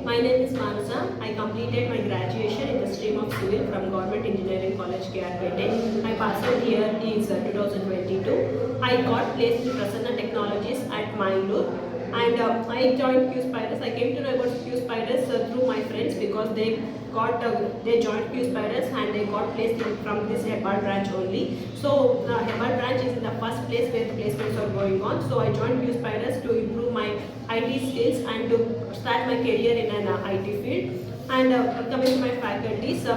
My name is MANASA. I completed my graduation in the stream of civil from Government Engineering College, QSpiders. My pass out year is 2022. I got placed in Prasanna Technologies at Mangalore, and I joined QSpiders. I came to know about QSpiders through my friends because they joined QSpiders and they got placed from this Hebbal branch only. So Hebbal branch is in the first place where the placements are going on. So I joined QSpiders to improve my IT skills and to start my career in an IT field. And coming to my faculties, so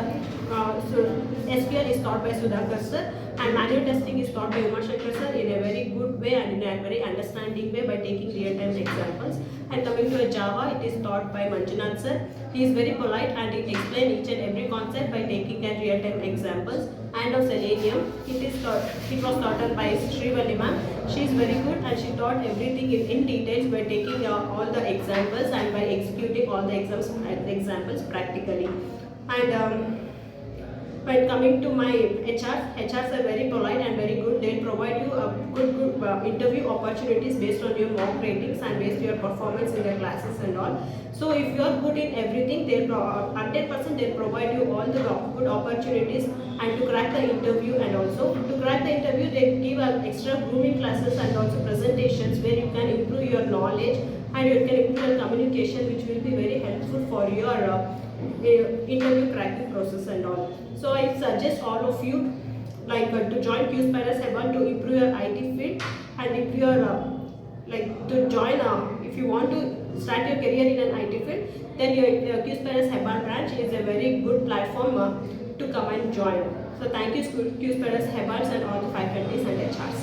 SQL is taught by Sudhakar sir, and manual testing is taught by Umashankar sir in a very good way and in a very understanding way by taking real-time examples. And coming to Java, it is taught by Manjunath sir. He is very polite and he explains each and every concept by taking a real-time examples. And of Selenium, it was taught by Srivalli ma'am. She is very good and she taught everything in details by taking all the examples and by executing all the examples practically. And when coming to my HRs are very polite and very good. They'll provide you a good interview opportunities based on your mock ratings and based on your performance in the classes and all. So if you are good in everything, they'll 100% they'll provide you all the good opportunities and to crack the interview. And also to crack the interview, they give extra grooming classes and also presentations where you can improve your knowledge and you can improve your communication, which will be very helpful for your interview cracking process and all. So I suggest all of you to join QSpiders Hebbal to improve your IT field, and if you are to join if you want to start your career in an IT field, then your QSpiders Hebbal Branch is a very good platform to come and join. So thank you QSpiders Hebbals and all the faculties and HRs.